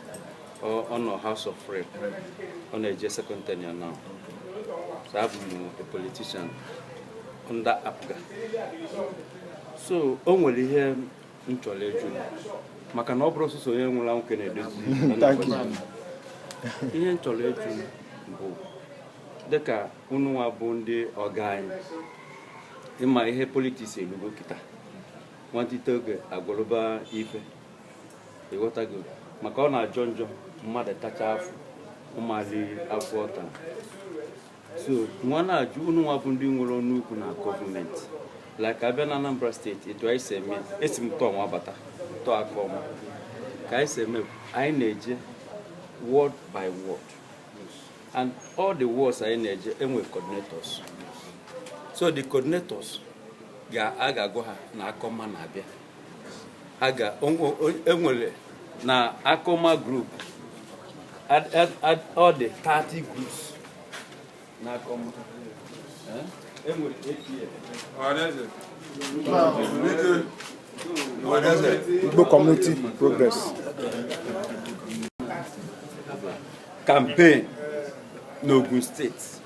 [SPEAKER 5] On our House of Rep, on a second tenure now. So I'm a politician under APGA. So only here in Choleju, Makano process of young Lam Kennedy. Thank you. In Choleju, Deka Unua Bunde or Guy. In my head, politics in Lugokita. Wanted to get a Goloba Ife. The water good. Macona John Mother Tachaf, Umali Afwater. So, one are June Wabundi Nukuna government. Like Anambra State, it was a me, it's Tom Wabata, Toakoma. I say, I need word by word.
[SPEAKER 13] And all the wards are in with coordinators. So the coordinators go na Akoma na abia. Aga enwere na Akoma group at all the 30 groups na Akoma. Enwere
[SPEAKER 12] Igbo community progress.
[SPEAKER 13] Campaign n'Ogun State.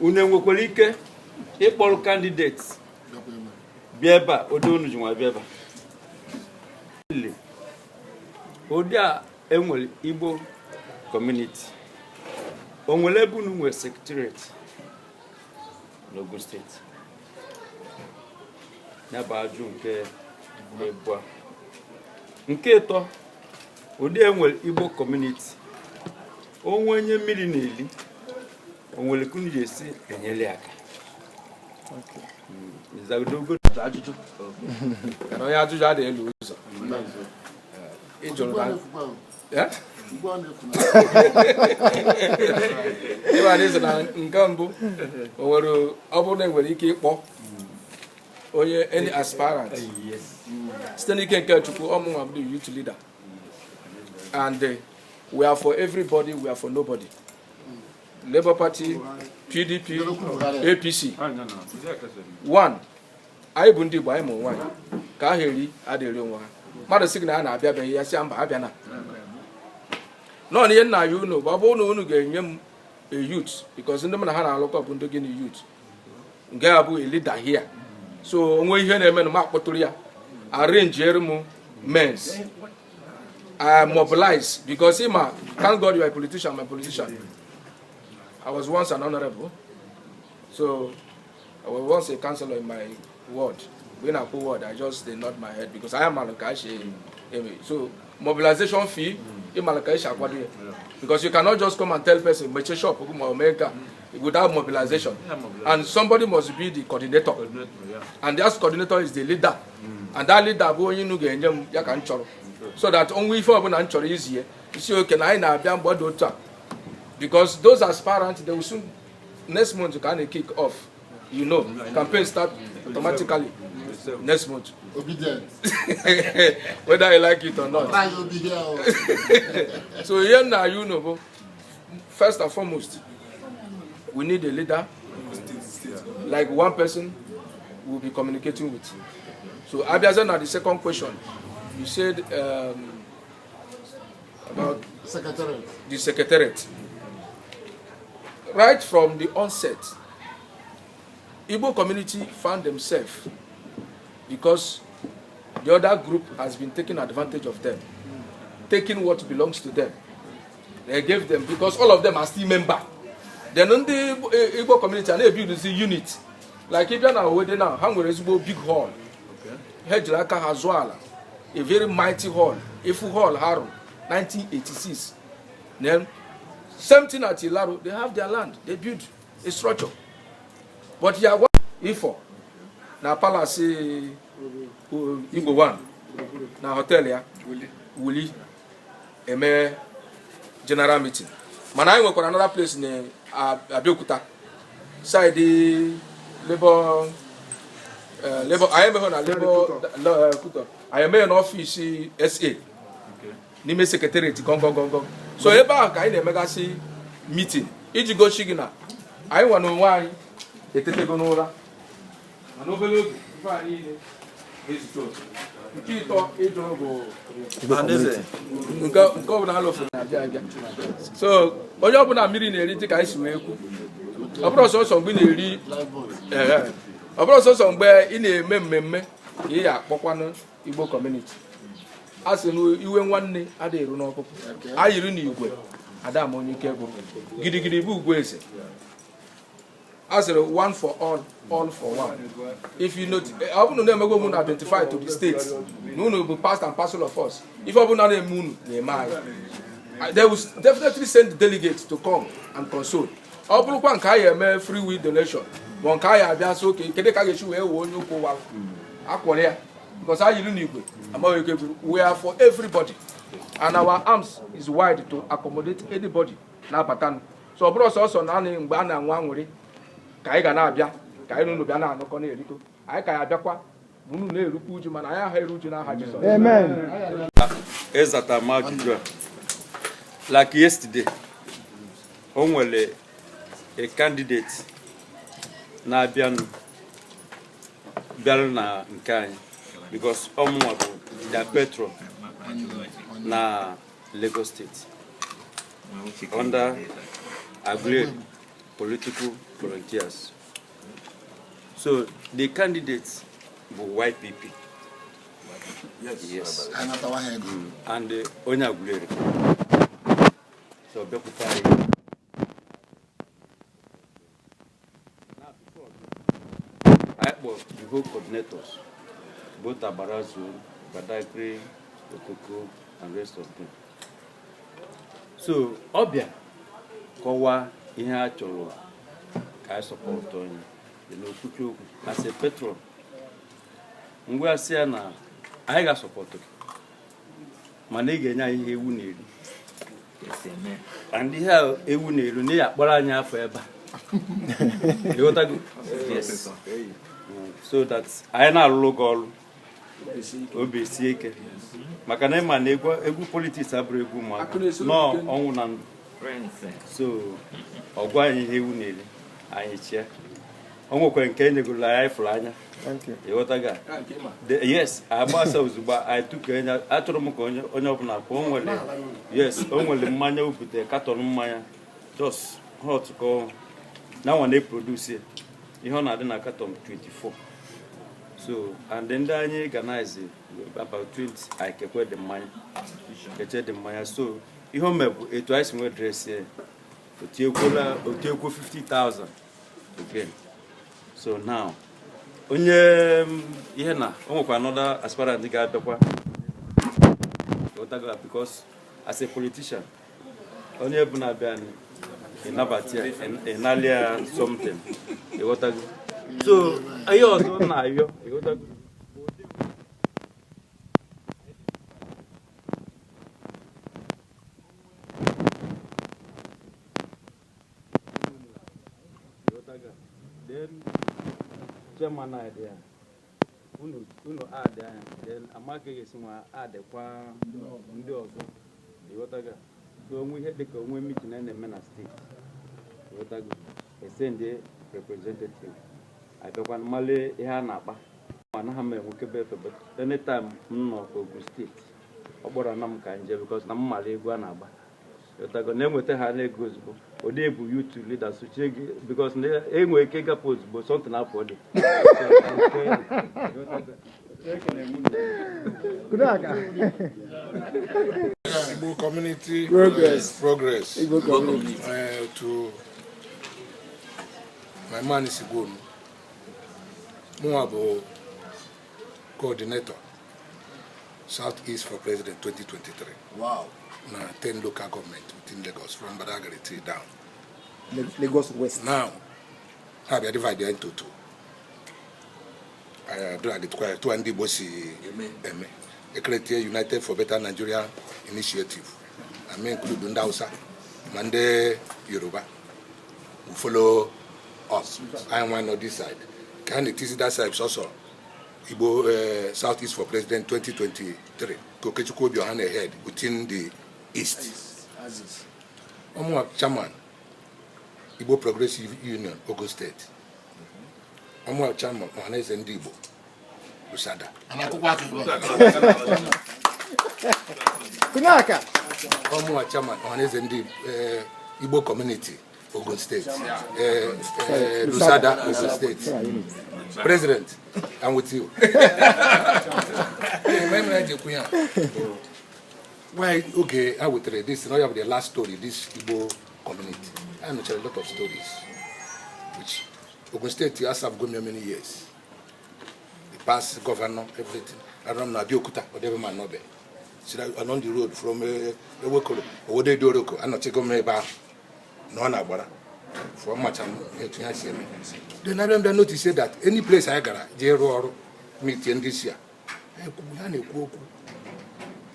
[SPEAKER 13] Unu enwekwara ike ịkpọrọ candidates bịa ebe a odonu ji nwa bịa ebe a. Ụdị a enwere Igbo community. O nwere ebe unu nwere secretariat n'Ogun State. N'aba ajụ nke ebu a. Nke ịtọ, ụdị enwere Igbo community. Onwe onye mmiri na-eli, onwere kunu ji esi enyere aka. Nzagodogo ajụjụ.
[SPEAKER 2] Kana onye ajụjụ adịghị elu ụzọ. Ịjụrụ na ịba dị na nke mbụ o nwere ọ bụrụ na enwere ike ịkpọ onye any aspirant site n'ike nke Chukwu ọmụnwa bụ youth leader, and we are for everybody, we are for nobody. Labour Party, PDP, APC. One, I bụ ndị Igbo anyị mụ nwaanyị ka ahụ eri adịrị onwe ha. Mmadụ sị na a na-abịabeghị ya sị mba abịa na. Nọ na ihe nna ya unu bụ ọ bụrụ na unu ga-enye m a youth, because ndị m na ha na-alụkọ bụ ndị gịnị youth. Nke a bụ a leader here. So onwe ihe na-eme na m akpọtụrụ ya. Arrange m men's. I mobilize because thank God you are a politician, I'm a politician. I was once an honorable. So I was once a councillor in my ward. When I put word, I just nod my head because I am Malakashi. So mobilization fee in Malakashi, because you cannot just come and tell person make shop America without mobilization. And somebody must be the coordinator. And that coordinator is the leader. And that leader go in you so that only if I'm not easier, you see, okay, I na because those aspirants, they will soon next month you can kick off. You know, campaign start automatically next month.
[SPEAKER 7] Obedient.
[SPEAKER 13] Whether I like it or not. So here now, you know, first and foremost, we need a leader. Like one person we'll be communicating with. So Abiazan, now the second question. You said about the secretariat. Right from the onset, Igbo community found themselves because the other group has been taking advantage of them, taking what belongs to them. They gave them, because all of them are still members. Then in the Igbo community, and they build this unit. Like if you are already now, Hangwe is a big hall. Hejlaka Hazwala. A very mighty hall, a full hall, Haru, 1986. Then, same thing at Ilaro, they have their land, they build a structure. But here, what Ifo? Now, Palace, Igbo one, now hotel here, Wuli, Eme general meeting. Manai work on another place in Abeokuta, side the labor. I am a labor. I am an office SA. Nime secretariat go. So eba ka ina megasi meeting. Iji go shigina. I want to why etete go n'ụra. Mana obele oge ife anyị ile ezito. Nke ito ejo go nke ọ bụla alofu na abịa. So onye ọ bụla mmiri na-eri dị ka anyị si wee kwu. Ọ bụrụ sọsọ mgbe na-eri ọ bụrụ sọsọ mgbe ị na-eme mmemme ka ị ya akpọkwanụ Igbo community. Asị iwe nwanne ada eru n'ọkụkụ. Ayiri na igwe ada m onye ike bụ gidigidi bụ ugwe eze. Asịrị one for all for one. If you notice, ọ bụrụ na emego mụ na identify to the states, na unu bụ part and parcel of us. If ọ bụrụ na na-eme unu na-eme anyị, they will definitely send delegates to come and console. Ọ bụrụkwa nke anyị eme free will donation, ma nke anyị abịa so oke kedu ka a ga-esi wee wee onye ụkwụ wa akwụrụ ya. Because we are for everybody, and our arms is wide to accommodate anybody. Now, so ọ bụrụ sọsọ na anyị mgbe a na-anwụ anwụrị ka anyị ga na-abịa ka anyị n'ụlọ bịa na-anụkọ na-erikọ anyị ka ya abịakwa unu na-erukwa uju mana anyị aha eru uju n'aha Jizọs.
[SPEAKER 12] Amen.
[SPEAKER 5] Ezata m ajụjụ a like yesterday o nwere a candidate na-abịanụ bịara na nke anyị because ọmụnwa bụ their patron na Lagos State under agreed political volunteers. So the candidates were white people. Yes. And onye agulere. So Bekutai. I was the whole coordinators, both Abarazu, Badagry, Okoko, and rest of them. So Obia Kowa ihe a chọrọ ka support onye n'okwuchukwu as a patron. Mgbe asị ya na anyị ga-support gị mana ị ga-enye anyị ihe ewu na-eri and ihe ewu na-eri na ya akpọrọ anyị afọ ebe a ịghọtago yes so that anyị na-arụrụ gị ọrụ obi sie ike maka na ịma na egwu politiks abụrụ egwu ụmụaka nọ ọnwụ na ndụ so ọgwụ anyị ihe ewu na-eri anyị chia o nwekwara nke enyegoro anyị fụrụ anya ịghọtaga yes agbasa ozugbo anyị tuke anya achọrọ m ka onye ọbụla kwa o nwere yes o nwere mmanya o butere katọn mmanya just hot ka na nwa na-eproduce ihe ọ na-adị na katọn 24 so and then ndị anyị organize about 20 anyị kekwe dị mmanya keche dị mmanya so ihe o mebụ etu anyị si nwe dress ya otiekwo 50,000 again. So now onye ihe na o nwekwa another aspirant ga-abịakwa because as a politician onye bụ na-abịa ịnabata ya ịnalia something ịghọtago so ihe ọzọ na-ayọ ịghọtago then chairman idea unu add ya then amaka ga-esi nwa add kwa ndị ọzọ ịghọtaga so onwe ihe dịka onwe meeting na-eme na steeti ịghọtago send representative abịakwa mmalị ihe a na-akpa anaghị m enwekebe efe but anytime m nọ Ogun steeti ọ kpọrọ na m ka nje because na mmali egwu a na-agba ịghọtago na-enweta ha na-ego ozugbo ode bụ youth leaders uche gị because enwe ike ịgapụ ozugbo something afọ dị
[SPEAKER 1] Igbo community progress.
[SPEAKER 12] Igbo community.
[SPEAKER 1] To my man is Igbo. Moabo coordinator Southeast for President 2023.
[SPEAKER 12] Wow.
[SPEAKER 1] 10 local government within Lagos from Badagry down.
[SPEAKER 12] Lagos West.
[SPEAKER 1] Now, I have divided into two. I do it two and the bossy a criteria United for Better Nigeria initiative. I may include Ndausa, Mande, Yoruba, who follow us. I am one on this side. Can it is that side also? Igbo Southeast for President 2023. Kokechuko be on ahead within the East. Omo chairman, Igbo Progressive Union, Ogun State. Omo chairman, Ohanes and Igbo, Lusada.
[SPEAKER 12] Kunaka.
[SPEAKER 1] Omo chairman, Ohanes and Igbo Community, Ogun State. Lusada, Ogun State. President, I'm with you. Why, okay, I would read this. Now you have the last story, this Igbo community. I know a lot of stories, which Ogun State has have gone many years. The past governor, everything. I don't know, Abiokuta, whatever man know. So along the road from Ewekoro, Ode Doroko, I'm not taking me back. No, Nabara. For much I'm here to see me. Then I don't notice that any place I got, Jero meeting this year.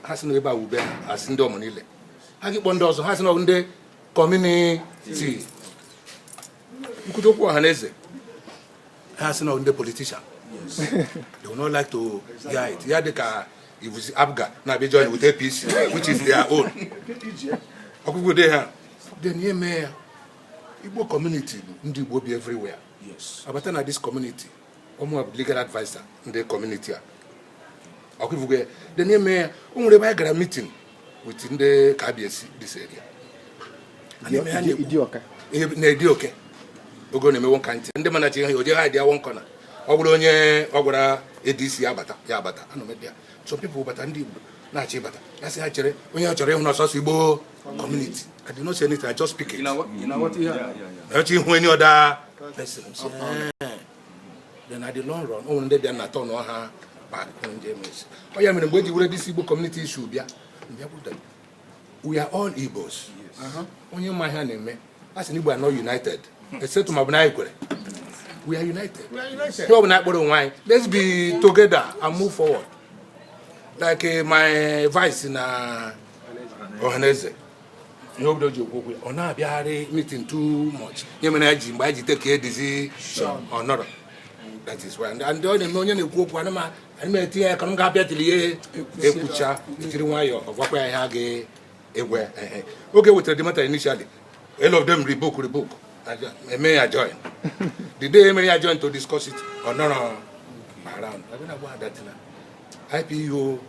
[SPEAKER 1] Has no about Ube, as in Domonile. I get one dozen, has no day community. Ukutokwu Ohaneze has no the politician. Yes. They will not like to hear it. Here they can, if it's Abga, now be joined with APC, which is their own. Then yeah, mayor, Igbo community, Ndi will be everywhere. Yes. But then this community, almost legal advisor in the community. Then yeah, mayor, only by a meeting within the KBS this area. Idioke. Ogo na me won kanti ndị mana chi o je ha dia won corner ogworo onye ogwara ADC abata ano me dia so people bata ndị Igbo na chi bata ya si ha chere onye chọrọ ịhụ na so Igbo community. I did not say anything, I just speak it.
[SPEAKER 13] You know what you have?
[SPEAKER 1] Any other person. Then at the long run, on the day na turn on her back on James. Oh yeah, I mean, when you this Igbo community issue, we are all Igbos. On your my hand, me as an Igbo are not united. Except to Mabna. We are united. We are united. Let's be together and move forward. Like my vice in Ohaneze. Or now be meeting too much. You mean I take care decision or not? That is why. And the only million you go Panama, and may I come up at the Ekucha, the Tiriwayo of what I have a way. Okay, with the matter initially. All of them rebook. May I join? The day may I join to discuss it or not around? I don't know about that. IPO,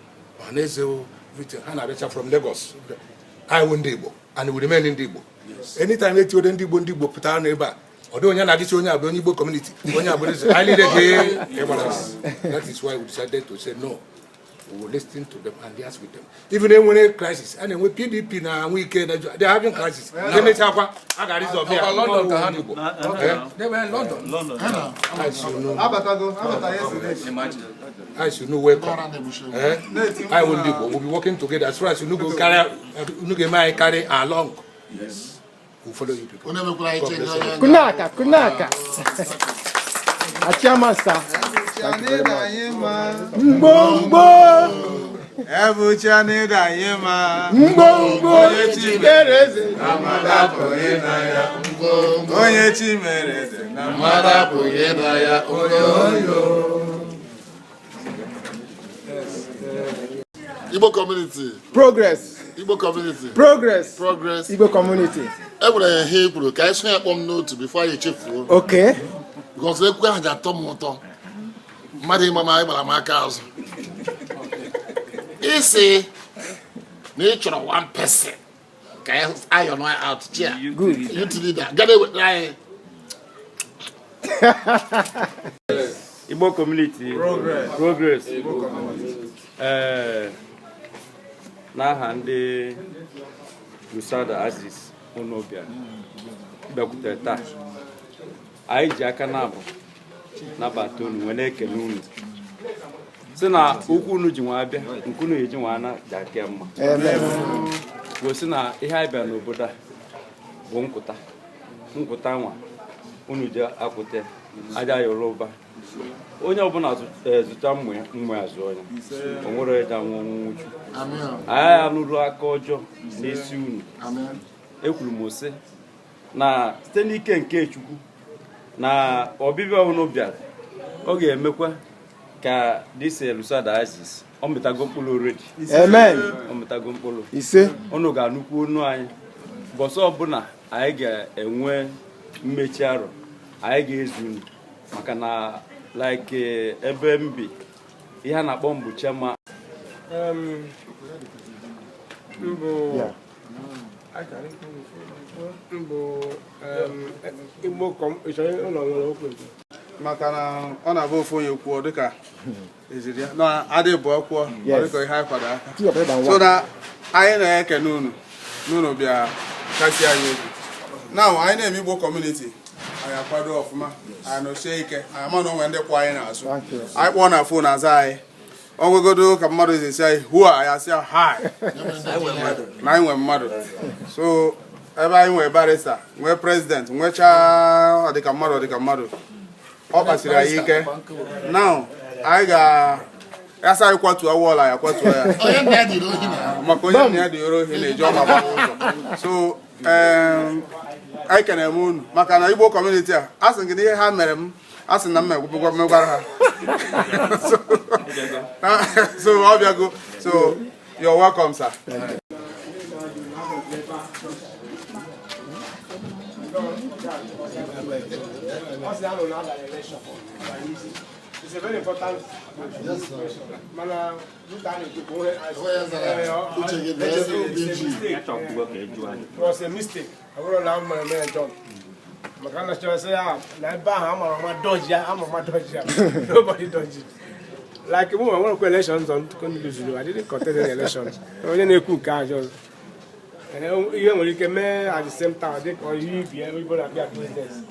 [SPEAKER 1] Ohaneze, everything. And I from Lagos. I won Igbo and will remain in Igbo. Yes. Anytime they told Igbo put our neighbor, although you're not Igbo community, I need that is why we decided to say no. We will listen to them and dance with them. Even when a crisis, and then with PDP now weekend, they're having crisis. They may have I got this of here. They were in London. I should know where I will live. We'll be working together as far as you go carry along. Yes. We'll follow you people.
[SPEAKER 12] Kunaka. Achiamasa. Mbombo.
[SPEAKER 3] Ebuchane da yema.
[SPEAKER 12] Mbombo. Chimereze.
[SPEAKER 3] Namada poyena ya. Mbombo. Onye chimereze. Namada poyena ya. Oyoyo.
[SPEAKER 7] Igbo community.
[SPEAKER 12] Progress.
[SPEAKER 7] Igbo community.
[SPEAKER 12] Progress.
[SPEAKER 7] Igbo
[SPEAKER 12] community.
[SPEAKER 7] Every Hebrew, can I say one note before you chief?
[SPEAKER 12] Okay.
[SPEAKER 7] Because they go and Tom Moto. Madam Mama, my cows. You see, nature of one person. Can I know out here?
[SPEAKER 12] Good.
[SPEAKER 7] You to lead that. Get it with that.
[SPEAKER 5] Igbo community. Progress.
[SPEAKER 3] Igbo community.
[SPEAKER 5] N'aha ndị Lusada Aziz Onobia bịakwutere taa anyị ji aka nabata unu wee na-ekele unu si na okwu unu ji nwa abịa nke unu eji nwa ana ji aka mma gosi na ihe anyị bịa n'obodo a bụ nkwụta nwa unu ji akwụte aja Yoruba onye ọbụla zụta mmụ ya zụọ ya o nwere eji anwụ nwụchu anyị anụrụ aka ọjọọ n'isi unu ekwuru m sị na site n'ike nke Chukwu na ọbịbịa unu bịara ọ ga-emekwa ka dịse Lusada Aziz ọ mịtago mkpụrụ already.
[SPEAKER 12] Amen.
[SPEAKER 5] Ọ mịtago mkpụrụ
[SPEAKER 12] ise
[SPEAKER 5] unu ga-anụkwu onu anyị bọsọ ọbụla anyị ga-enwe mmechi arọ anyị ga-ezu unu maka na like ebe mbi ihe a na-akpọ mgbuchi ma
[SPEAKER 3] maka na ọ na-abụ ofu onye kwuo dịka eziri ya na adị bụ ọkwụọ dịka ihe anyị kwado aka so na anyị na-ekene unu bịa kasị anyị obi na anyị na-eme Igbo community anyị akwado ọfụma anyị nọchie ike anyị ama na onwe ndị kwụ anyị n'azụ anyị kpọọ na fon aza anyị ọgwụgodo ka mmadụ ezi anyị hụ anyị asị ha na anyị nwe mmadụ so ebe anyị nwee barista nwee president nwechaa ọdịka mmadụ ọ kpasiri anyị ike now anyị ya sa kwatu awọla ya kwatu ya
[SPEAKER 7] onye na dị rohi na
[SPEAKER 3] maka onye na dị rohi na-eje ọma ụzọ so anyị kene m unu maka na Igbo community a asị gị ihe ha mere m asị na m megwara ha so ọ bịago so you're welcome sir.
[SPEAKER 4] It's a very important question. It was a mistake. I wrote down my man John. Makana say, nobody dodge it. Like when I want to elections on I didn't contest any elections. I only cook just. And even when you came at the same time, I think or you be everybody be at business.